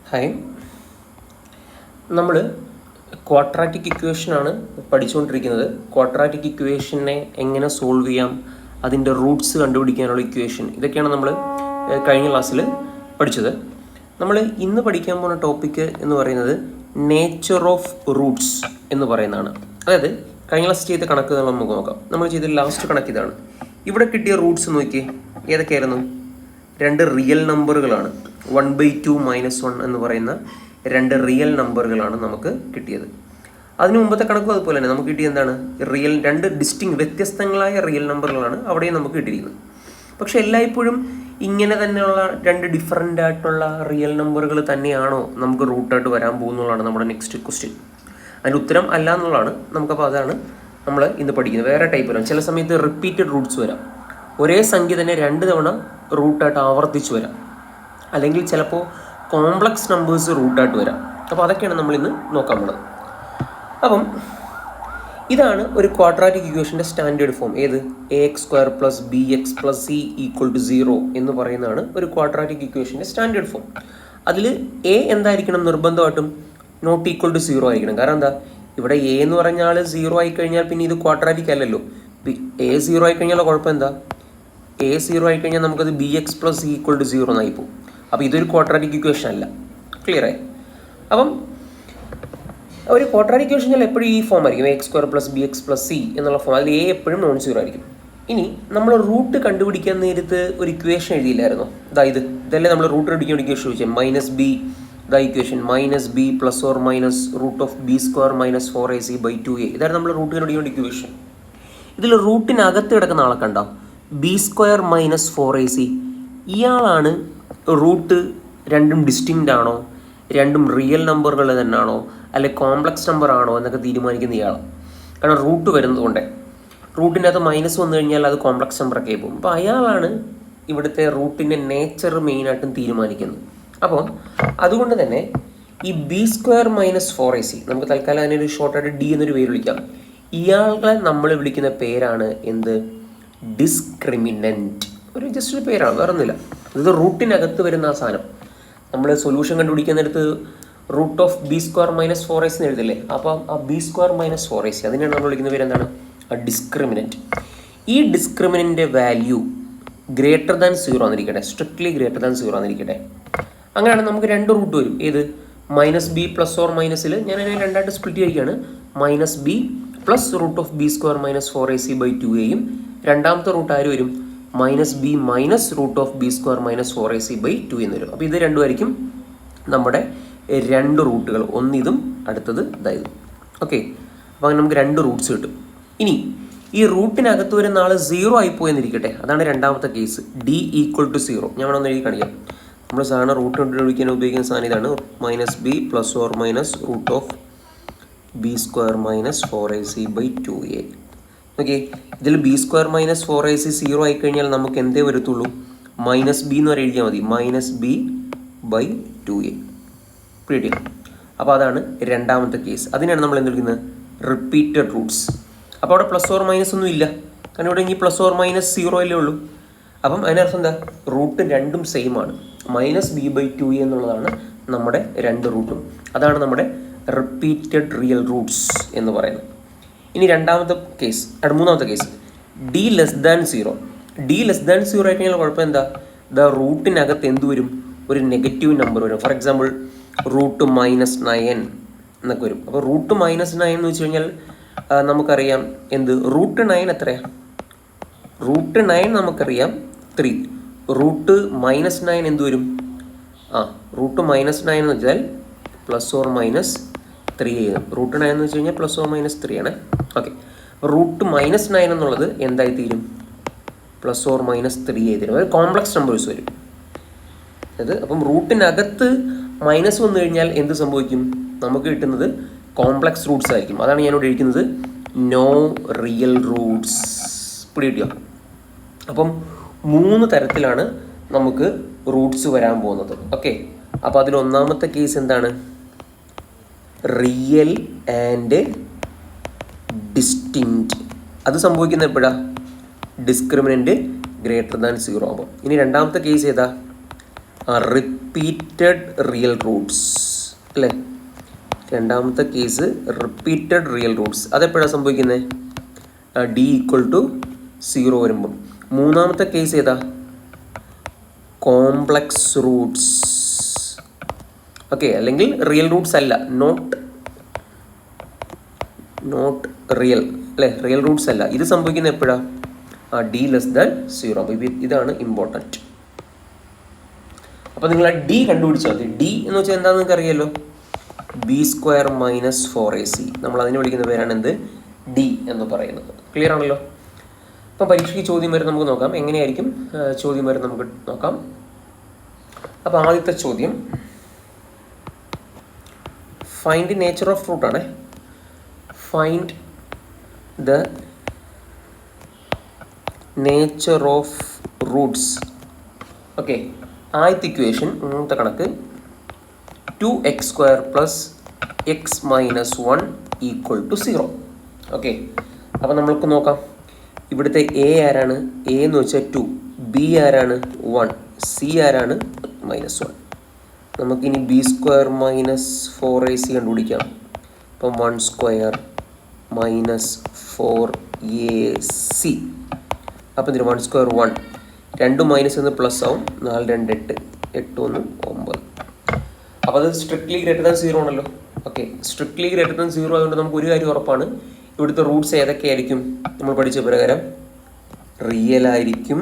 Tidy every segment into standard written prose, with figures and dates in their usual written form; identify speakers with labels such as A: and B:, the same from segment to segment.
A: Hi, നമ്മൾ quadratic ഇക്വേഷനാണ് പഠിച്ചുകൊണ്ടിരിക്കുന്നത്. Quadratic ഇക്വേഷനെ എങ്ങനെ സോൾവ് ചെയ്യാം, അതിൻ്റെ റൂട്ട്സ് കണ്ടുപിടിക്കാനുള്ള ഇക്വേഷൻ, ഇതൊക്കെയാണ് നമ്മൾ കഴിഞ്ഞ ക്ലാസ്സിൽ പഠിച്ചത്. നമ്മൾ ഇന്ന് പഠിക്കാൻ പോകുന്ന ടോപ്പിക്ക് എന്ന് പറയുന്നത് നേച്ചർ ഓഫ് റൂട്ട്സ് എന്ന് പറയുന്നതാണ്. അതായത് കഴിഞ്ഞ ക്ലാസ് ചെയ്ത കണക്ക് നമുക്ക് നോക്കാം. നമ്മൾ ചെയ്ത ലാസ്റ്റ് കണക്ക് ഇതാണ്. ഇവിടെ കിട്ടിയ റൂട്ട്സ് നോക്കിയേ, ഏതൊക്കെയായിരുന്നു? രണ്ട് റിയൽ നമ്പറുകളാണ്. 1/2 - 1 എന്ന് പറയുന്ന രണ്ട് റിയൽ നമ്പറുകളാണ് നമുക്ക് കിട്ടിയത്. അതിന് മുമ്പത്തെ കണക്കും അതുപോലെ തന്നെ നമുക്ക് കിട്ടിയത് എന്താണ്? രണ്ട് വ്യത്യസ്തങ്ങളായ റിയൽ നമ്പറുകളാണ് അവിടെയും നമുക്ക് കിട്ടിയിരിക്കുന്നത്. പക്ഷെ എല്ലായ്പ്പോഴും ഇങ്ങനെ തന്നെയുള്ള രണ്ട് ഡിഫറൻ്റ് ആയിട്ടുള്ള റിയൽ നമ്പറുകൾ തന്നെയാണോ നമുക്ക് റൂട്ടായിട്ട് വരാൻ പോകുന്നതാണ് നമ്മുടെ നെക്സ്റ്റ് ക്വസ്റ്റ്യൻ. അതിൻ്റെ ഉത്തരം അല്ല എന്നുള്ളതാണ്. നമുക്കപ്പോൾ അതാണ് നമ്മൾ ഇന്ന് പഠിക്കുന്നത്. വേറെ ടൈപ്പ് വരാം. ചില സമയത്ത് റിപ്പീറ്റഡ് റൂട്ട്സ് വരാം. ഒരേ സംഖ്യ തന്നെ രണ്ട് തവണ റൂട്ടായിട്ട് ആവർത്തിച്ച് വരാം. അല്ലെങ്കിൽ ചിലപ്പോൾ കോംപ്ലക്സ് നമ്പേഴ്സ് റൂട്ടായിട്ട് വരാം. അപ്പോൾ അതൊക്കെയാണ് നമ്മളിന്ന് നോക്കാൻ പോകുന്നത്. അപ്പം ഇതാണ് ഒരു ക്വാഡ്രാറ്റിക് ഇക്വേഷൻ്റെ സ്റ്റാൻഡേർഡ് ഫോം. ഏത്? ax² + bx + c = 0 എന്ന് പറയുന്നതാണ് ഒരു ക്വാഡ്രാറ്റിക് ഇക്വേഷൻ്റെ സ്റ്റാൻഡേർഡ് ഫോം. അതിൽ എ എന്തായിരിക്കണം? നിർബന്ധമായിട്ടും നോട്ട് ഈക്വൽ ടു 0 ആയിരിക്കണം. കാരണം എന്താ? ഇവിടെ എ എന്ന് പറഞ്ഞാൽ 0 ആയിക്കഴിഞ്ഞാൽ പിന്നെ ഇത് ക്വാഡ്രാറ്റിക് അല്ലല്ലോ. എ 0 ആയിക്കഴിഞ്ഞാൽ കുഴപ്പം എന്താ? എ 0 ആയിക്കഴിഞ്ഞാൽ നമുക്കത് bx + c = 0 എന്നായി പോകും. അപ്പോൾ ഇതൊരു ക്വാഡ്രാറ്റിക് ഇക്വേഷൻ അല്ല. ക്ലിയറായി? അപ്പം ഒരു ക്വാഡ്രാറ്റിക് ഇക്വേഷനിൽ എപ്പോഴും ഈ ഫോം ആയിരിക്കും, ax² + bx + c എന്നുള്ള ഫോം. അതിൽ എ എപ്പോഴും നോൺ 0 ആയിരിക്കും. ഇനി നമ്മൾ റൂട്ട് കണ്ടുപിടിക്കാൻ നേരത്ത് ഒരു ഇക്വേഷൻ എഴുതിയില്ലായിരുന്നോ? ഇതല്ലേ നമ്മൾ റൂട്ട് കണ്ടുപിടിക്കാൻ ഇക്വേഷൻ ചോദിച്ചത്. -b equation -b ± √b² - 4ac/2a. ഇതായിരുന്നു നമ്മൾ റൂട്ട് കണ്ടുപിടിക്കേണ്ട ഇക്വേഷൻ. ഇതിൽ റൂട്ടിനകത്ത് കിടക്കുന്ന ആളെ കണ്ടോ? b² - 4ac. ഇയാളാണ് റൂട്ട് രണ്ടും ഡിസ്റ്റിങ്ക്റ്റ് ആണോ, രണ്ടും റിയൽ നമ്പറുകൾ തന്നെയാണോ, അല്ലെ കോംപ്ലക്സ് നമ്പർ ആണോ എന്നൊക്കെ തീരുമാനിക്കുന്ന ഇയാളാണ്. കാരണം റൂട്ട് വരുന്നത് കൊണ്ടേ റൂട്ടിൻ്റെ അകത്ത് മൈനസ് വന്നു കഴിഞ്ഞാൽ അത് കോംപ്ലക്സ് നമ്പറൊക്കെ പോകും. അപ്പോൾ അയാളാണ് ഇവിടുത്തെ റൂട്ടിൻ്റെ നേച്ചർ മെയിനായിട്ടും തീരുമാനിക്കുന്നത്. അപ്പോൾ അതുകൊണ്ട് തന്നെ ഈ b² - 4ac നമുക്ക് തൽക്കാലം അതിനൊരു ഷോർട്ടായിട്ട് ഡി എന്നൊരു പേര് വിളിക്കാം. ഇയാളെ നമ്മൾ വിളിക്കുന്ന പേരാണ് എന്ത്? ഡിസ്ക്രിമിനൻറ്റ്. ഒരു ജസ്റ്റ് ഒരു പേരാണ്, വേറെ ഒന്നുമില്ല. ഇത് റൂട്ടിനകത്ത് വരുന്ന ആ സാധനം. നമ്മൾ സൊല്യൂഷൻ കണ്ടുപിടിക്കാൻ നേരത്ത് √b² - 4ac എന്ന് എഴുതില്ലേ? അപ്പം ആ b² - 4ac അതിനാണ് നമ്മൾ വിളിക്കുന്ന പേര് എന്താണ്? ഡിസ്ക്രിമിനൻറ്റ്. ഈ ഡിസ്ക്രിമിനൻ്റെ വാല്യൂ >0 എന്നിരിക്കട്ടെ, സ്ട്രിക്ട്ലി >0 എന്നിരിക്കട്ടെ. അങ്ങനെയാണെങ്കിൽ നമുക്ക് രണ്ട് റൂട്ട് വരും. ഏത്? -b ± ഞാൻ അതിനെ രണ്ടായിട്ട് സ്പ്ലിറ്റ് ചെയ്യുകയാണ്. -b + √b² - 4ac/2aയും രണ്ടാമത്തെ റൂട്ട് ആര് വരും? -b - √b² - 4ac/2 എന്ന് വരും. അപ്പോൾ ഇത് രണ്ടുമായിരിക്കും നമ്മുടെ രണ്ട് റൂട്ടുകൾ. ഒന്നിതും അടുത്തത് ഇതായത്. ഓക്കെ, അപ്പോൾ അങ്ങനെ നമുക്ക് രണ്ട് റൂട്ട്സ് കിട്ടും. ഇനി ഈ റൂട്ടിനകത്ത് വരുന്ന ആൾ 0 ആയിപ്പോയെന്നിരിക്കട്ടെ. അതാണ് രണ്ടാമത്തെ കേസ്, d = 0. ഞാൻ വേണമെന്ന് എഴുതി കാണിക്കാം. നമ്മൾ സാധാരണ റൂട്ട് കണ്ടുപിടിക്കാൻ ഉപയോഗിക്കുന്ന സാധനം ഇതാണ്, -b ± √b² - 4ac/2a. ഓക്കെ, ഇതിൽ b² - 4ac 0 ആയിക്കഴിഞ്ഞാൽ നമുക്ക് എന്തേ വരത്തുള്ളൂ? -b എന്ന് വരെ എഴുതിയാൽ മതി, -b/2a. പിടിയോ? അപ്പോൾ അതാണ് രണ്ടാമത്തെ കേസ്. അതിനാണ് നമ്മൾ എന്ത് വിളിക്കുന്നത്? Repeated Roots. അപ്പോൾ അവിടെ +or- ഒന്നും ഇല്ല, കാരണം ഇവിടെ ഇനി +or- 0 അല്ലേ ഉള്ളൂ. അപ്പം അതിനർത്ഥം എന്താ? റൂട്ട് രണ്ടും സെയിം ആണ്. -b/2a എന്നുള്ളതാണ് നമ്മുടെ രണ്ട് റൂട്ടും. അതാണ് നമ്മുടെ റിപ്പീറ്റഡ് റിയൽ റൂട്ട്സ് എന്ന് പറയുന്നത്. ഇനി രണ്ടാമത്തെ കേസ്, മൂന്നാമത്തെ കേസ്, d <0. d <0 ആയി കഴിഞ്ഞാൽ കുഴപ്പം എന്താ? റൂട്ടിനകത്ത് എന്ത് വരും? ഒരു നെഗറ്റീവ് നമ്പർ വരും. ഫോർ എക്സാമ്പിൾ √-9 എന്നൊക്കെ വരും. അപ്പോൾ √-9 എന്ന് വെച്ച് കഴിഞ്ഞാൽ നമുക്കറിയാം എന്ത്? √9 എത്രയാണ്? √9 നമുക്കറിയാം 3. √-9 എന്ത് വരും? √-9 എന്ന് വെച്ചാൽ +or- 3 √9 എന്ന് വെച്ച് കഴിഞ്ഞാൽ +or- 3 ആണ്. ഓക്കെ, √-9 എന്നുള്ളത് എന്തായി തീരും? +or- 3 ആയി തീരും. അത് കോംപ്ലക്സ് നമ്പേഴ്സ് വരും. അപ്പം റൂട്ടിനകത്ത് മൈനസ് വന്നു കഴിഞ്ഞാൽ എന്ത് സംഭവിക്കും? നമുക്ക് കിട്ടുന്നത് കോംപ്ലക്സ് റൂട്ട്സ് ആയിരിക്കും. അതാണ് ഞാനിവിടെ എഴുതുന്നത് നോ റിയൽ റൂട്ട്സ്. പിടികിട്ടിയോ? അപ്പം 3 തരത്തിലാണ് നമുക്ക് റൂട്ട്സ് വരാൻ പോകുന്നത്. ഓക്കെ, അപ്പോൾ അതിൽ ഒന്നാമത്തെ കേസ് എന്താണ്? Real and distinct. അത് സംഭവിക്കുന്നത് എപ്പോഴാണ്? ഡിസ്ക്രിമിനൻറ്റ് >0 ആകുമ്പോൾ. ഇനി രണ്ടാമത്തെ കേസ് ഏതാ? റിപ്പീറ്റഡ് റിയൽ റൂട്ട്സ് അല്ലേ? രണ്ടാമത്തെ കേസ് റിപ്പീറ്റഡ് റിയൽ റൂട്ട്സ്. അതെപ്പോഴാണ് സംഭവിക്കുന്നത്? ഡി ഈക്വൽ ടു 0 വരുമ്പം. മൂന്നാമത്തെ കേസ് ഏതാ? Complex Roots. ഓക്കെ, അല്ലെങ്കിൽ റിയൽ റൂട്ട്സ് അല്ല, നോട്ട് റിയൽ അല്ലേ? റിയൽ റൂട്ട്സ് അല്ല. ഇത് സംഭവിക്കുന്നത് എപ്പോഴാണ്? D less than 0. അപ്പോൾ ഇതാണ് ഇമ്പോർട്ടൻറ്റ്. അപ്പോൾ നിങ്ങൾ ആ ഡി കണ്ടുപിടിച്ചാൽ മതി. ഡി എന്ന് വെച്ചാൽ എന്താണെന്ന് നിങ്ങൾക്ക് അറിയാമല്ലോ, b² - 4ac. നമ്മൾ അതിനെ വിളിക്കുന്ന പേരാണ് എന്ത്? ഡി എന്ന് പറയുന്നത്. ക്ലിയർ ആണല്ലോ? അപ്പം പരീക്ഷയ്ക്ക് ചോദ്യം വരെ നമുക്ക് നോക്കാം. എങ്ങനെയായിരിക്കും ചോദ്യം വരെ നമുക്ക് നോക്കാം. അപ്പോൾ ആദ്യത്തെ ചോദ്യം find the nature of root ആണ്. Find the nature of roots. Okay, ആദ്യത്തെ ഇക്വേഷൻ മൂന്നത്തെ കണക്ക് 2x² + x - 1 = 0. ഓക്കെ, അപ്പോൾ നമ്മൾക്ക് നോക്കാം. ഇവിടുത്തെ എ ആരാണ്? എ എന്ന് വെച്ചാൽ 2, ബി ആരാണ്? 1, സി ആരാണ്? -1. നമുക്കിനി b² - 4ac കണ്ടുപിടിക്കാം. അപ്പം 1² - 4ac. അപ്പം ഇതിന് 1² 1, 2 മൈനസ് എന്ന് പ്ലസ് ആവും. 4 2 8, 8 1 9. അപ്പോൾ അത് സ്ട്രിക്ട്ലി ഗ്രേറ്റർ ദാൻ 0 ആണല്ലോ. ഓക്കെ, സ്ട്രിക്ട്ലി ഗ്രേറ്റർ ദാൻ 0 ആയതുകൊണ്ട് നമുക്ക് ഒരു കാര്യം ഉറപ്പാണ്, ഇവിടുത്തെ റൂട്ട്സ് ഏതൊക്കെയായിരിക്കും? നമ്മൾ പഠിച്ച പ്രകാരം റിയൽ ആയിരിക്കും,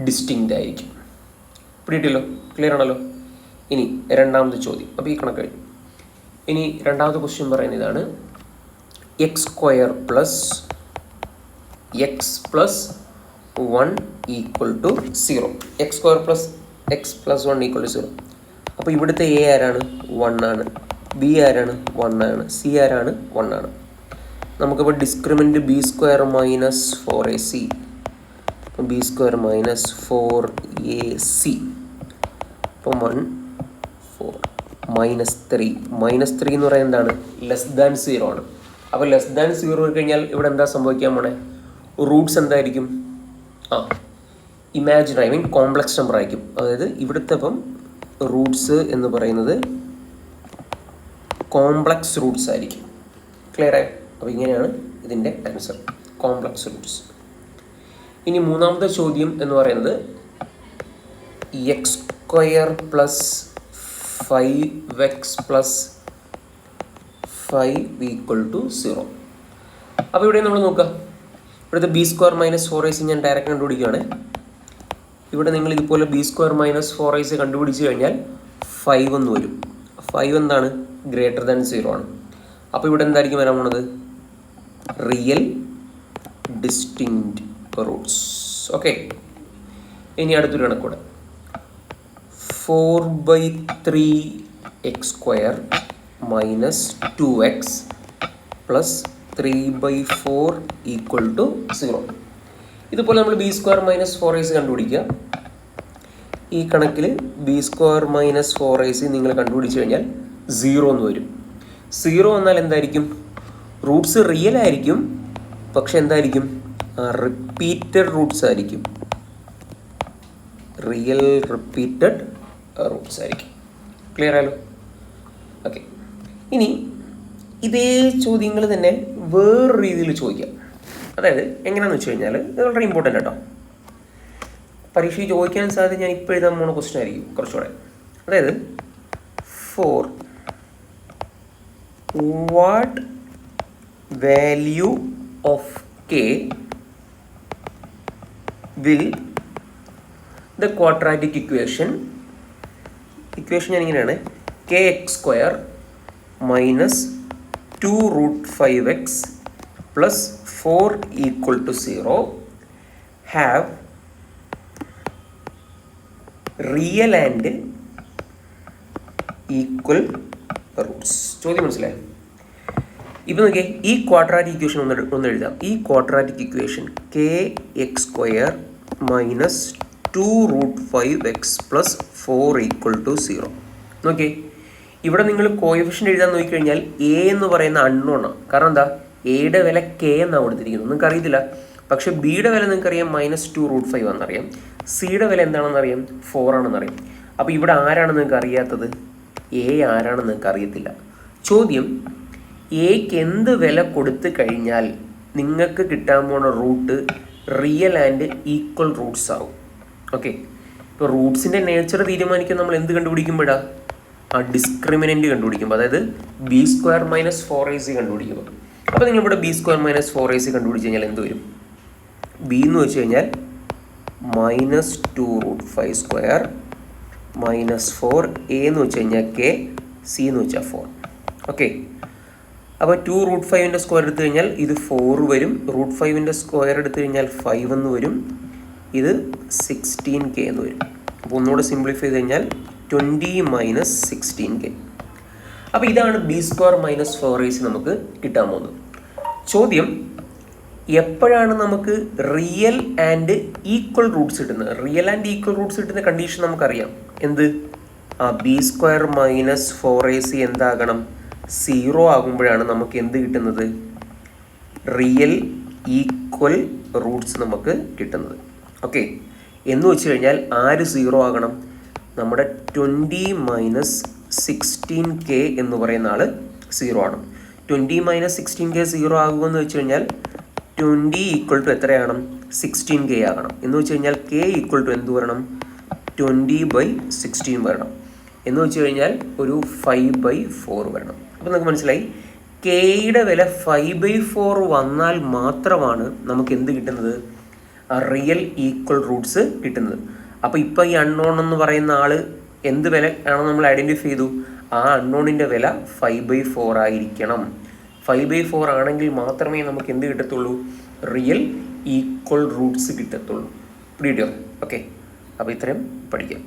A: ഡിസ്റ്റിങ്ക്റ്റ് ആയിരിക്കും. പിടിയിട്ടല്ലോ? ക്ലിയർ ആണല്ലോ? ഇനി രണ്ടാമത്തെ ചോദ്യം. അപ്പോൾ ഈ കണക്ക് കഴിഞ്ഞു. ഇനി രണ്ടാമത്തെ ക്വസ്റ്റ്യൻ പറയുന്ന ഇതാണ്, x² + x + 1 = 0. x² + x + 1 = 0. അപ്പോൾ ഇവിടുത്തെ എ ആരാണ്? 1 ആണ്. ബി ആരാണ്? 1 ആണ്. സി ആരാണ്? 1 ആണ്. നമുക്കിപ്പോൾ ഡിസ്ക്രിമിനൻറ്റ് b² - 4ac. അപ്പം b² - 4ac. അപ്പം 1 4 -3. -3 എന്ന് പറയുന്നത് എന്താണ്? ലെസ് ദാൻ 0 ആണ്. അപ്പോൾ ലെസ് ദാൻ 0 കഴിഞ്ഞാൽ ഇവിടെ എന്താ സംഭവിക്കാൻ പോണേ? റൂട്ട്സ് എന്തായിരിക്കും? Imaginary, I mean complex number ആയിരിക്കും. അതായത് ഇവിടുത്തെ ഇപ്പം റൂട്ട്സ് എന്ന് പറയുന്നത് കോംപ്ലക്സ് റൂട്ട്സ് ആയിരിക്കും. ക്ലിയർ ആയി? അപ്പോൾ ഇങ്ങനെയാണ് ഇതിൻ്റെ ആൻസർ, കോംപ്ലക്സ് റൂട്ട്സ്. ഇനി മൂന്നാമത്തെ ചോദ്യം എന്ന് പറയുന്നത് x² + 5x + 5 = 0. അപ്പോൾ ഇവിടെ നമ്മൾ നോക്കുക, ഇവിടുത്തെ b² - 4ac ഞാൻ ഡയറക്റ്റ് കണ്ടുപിടിക്കുകയാണ്. ഇവിടെ നിങ്ങൾ ഇതുപോലെ b² - 4ac കണ്ടുപിടിച്ച് കഴിഞ്ഞാൽ 5 എന്ന് വരും. 5 എന്താണ്? ഗ്രേറ്റർ ദാൻ 0 ആണ്. അപ്പോൾ ഇവിടെ എന്തായിരിക്കും വരാൻ പോണത്? Real distinct Roots. ഓക്കെ, ഇനി അടുത്തൊരു കണക്കൂടെ, 4/3x² - 2x + 3/4 = 0. ഇതുപോലെ നമ്മൾ b² - 4ac കണ്ടുപിടിക്കുക. ഈ കണക്കിൽ b² - 4ac നിങ്ങൾ കണ്ടുപിടിച്ച് കഴിഞ്ഞാൽ 0 എന്ന് വരും. 0 എന്നാൽ എന്തായിരിക്കും? റൂട്ട്സ് റിയൽ ആയിരിക്കും, പക്ഷെ എന്തായിരിക്കും? റിപ്പീറ്റഡ് റൂട്ട്സ് ആയിരിക്കും. റിയൽ റിപ്പീറ്റഡ് റൂട്ട്സ് ആയിരിക്കും. ക്ലിയർ ആയല്ലോ? ഓക്കെ, ഇനി ഇതേ ചോദ്യങ്ങൾ തന്നെ വേറൊരു രീതിയിൽ ചോദിക്കാം. അതായത് എങ്ങനെയാണെന്ന് വെച്ച് കഴിഞ്ഞാൽ ഇത് വളരെ ഇമ്പോർട്ടൻ്റ് കേട്ടോ. പരീക്ഷയ്ക്ക് ചോദിക്കാൻ സാധ്യത ഞാൻ ഇപ്പോൾ എഴുതാൻ പോകുന്ന ക്വസ്റ്റ്യൻ ആയിരിക്കും കുറച്ചുകൂടെ. അതായത് for what value of K will the quadratic equation ഞാൻ ഇങ്ങനെയാണ്, kx² - 2√5x + 4 = 0 have real and equal Roots. ചോദ്യം മനസ്സിലായോ? ഇപ്പം നോക്കിയേ, ഈ ക്വാഡ്രാറ്റിക് ഇക്വേഷൻ ഒന്ന് എഴുതാം. ഈ ക്വാഡ്രാറ്റിക് ഇക്വേഷൻ kx² - 2√5x + 4 = 0. നോക്കിയേ, ഇവിടെ നിങ്ങൾ കോഎഫിഷ്യൻ്റ് എഴുതാൻ നോക്കിക്കഴിഞ്ഞാൽ എ എന്ന് പറയുന്ന അൺനോൺ ആണ്. കാരണം എന്താ? എയുടെ വില k എന്നാണ് കൊടുത്തിരിക്കുന്നത്. നിങ്ങൾക്ക് അറിയത്തില്ല പക്ഷേ ബിയുടെ വില നിങ്ങൾക്കറിയാം -2√5 ആണെന്നറിയാം. സിയുടെ വില എന്താണെന്നറിയാം 4 ആണെന്നറിയാം. അപ്പോൾ ഇവിടെ ആരാണ് നിങ്ങൾക്ക് അറിയാത്തത്? എ ആരാണെന്ന് നിങ്ങൾക്ക് അറിയത്തില്ല. ചോദ്യം, എക്ക് എന്ത് വില കൊടുത്തു കഴിഞ്ഞാൽ നിങ്ങൾക്ക് കിട്ടാൻ പോണ root real and equal roots ആവും. ഓക്കെ, ഇപ്പോൾ റൂട്ട്സിൻ്റെ നേച്ചർ തീരുമാനിക്കാൻ നമ്മൾ എന്ത് കണ്ടുപിടിക്കുമ്പോഴാണ്? ഡിസ്ക്രിമിനൻ്റ് കണ്ടുപിടിക്കുമ്പോൾ, അതായത് b² - 4ac കണ്ടുപിടിക്കുമ്പോൾ. അപ്പോൾ നിങ്ങൾ ഇവിടെ b² - 4ac കണ്ടുപിടിച്ച് കഴിഞ്ഞാൽ എന്ത് വരും? ബി എന്ന് വെച്ച് കഴിഞ്ഞാൽ -2√5² -4, എ എന്ന് വെച്ച് കഴിഞ്ഞാൽ k, സി എന്ന് വെച്ചാൽ 4. ഓക്കെ, അപ്പോൾ 2√5ൻ്റെ സ്ക്വയർ എടുത്തു കഴിഞ്ഞാൽ ഇത് 4 വരും. √5ൻ്റെ സ്ക്വയർ എടുത്തു കഴിഞ്ഞാൽ 5 എന്ന് വരും. ഇത് 16k എന്ന് വരും. അപ്പോൾ ഒന്നുകൂടെ സിംപ്ലിഫൈ ചെയ്ത് കഴിഞ്ഞാൽ 20 - 16k. അപ്പോൾ ഇതാണ് b² - 4ac നമുക്ക് കിട്ടാൻ പോകുന്നത്. ചോദ്യം, എപ്പോഴാണ് നമുക്ക് റിയൽ ആൻഡ് ഈക്വൽ റൂട്ട്സ് കിട്ടുന്നത്? റിയൽ ആൻഡ് ഈക്വൽ റൂട്ട്സ് കിട്ടുന്ന കണ്ടീഷൻ നമുക്കറിയാം. എന്ത്? b² - 4ac എന്താകണം? 0 ആകുമ്പോഴാണ് നമുക്ക് എന്ത് കിട്ടുന്നത്? റിയൽ ഈക്വൽ റൂട്ട്സ് നമുക്ക് കിട്ടുന്നത്. ഓക്കെ, എന്ന് വെച്ച് കഴിഞ്ഞാൽ ആര് 0 ആകണം? നമ്മുടെ 20 - 16k എന്ന് പറയുന്ന ആൾ 0 ആണ്. 20 - 16k 0 ആകുമെന്ന് വെച്ച് കഴിഞ്ഞാൽ 20 = എത്രയാണ്? 16k ആകണം. എന്ന് വെച്ച് കഴിഞ്ഞാൽ k = എന്ത് വരണം? 20/16 വരണം. എന്ന് വെച്ച് കഴിഞ്ഞാൽ ഒരു 5/4 വരണം. അപ്പോൾ നമുക്ക് മനസ്സിലായി, കെയുടെ വില 5/4 വന്നാൽ മാത്രമാണ് നമുക്ക് എന്ത് കിട്ടുന്നത്? റിയൽ ഈക്വൽ റൂട്ട്സ് കിട്ടുന്നത്. അപ്പോൾ ഇപ്പോൾ ഈ അൺനോൺ എന്ന് പറയുന്ന ആൾ എന്ത് വില ആണോ നമ്മൾ ഐഡൻറ്റിഫൈ ചെയ്തു? ആ അൺനോണിൻ്റെ വില 5/4 ആയിരിക്കണം. 5/4 ആണെങ്കിൽ മാത്രമേ നമുക്ക് എന്ത് കിട്ടത്തുള്ളൂ? റിയൽ ഈക്വൽ റൂട്ട്സ് കിട്ടത്തുള്ളൂ. വീഡിയോ ഓക്കെ, അപ്പോൾ ഇത്രയും പഠിക്കാം.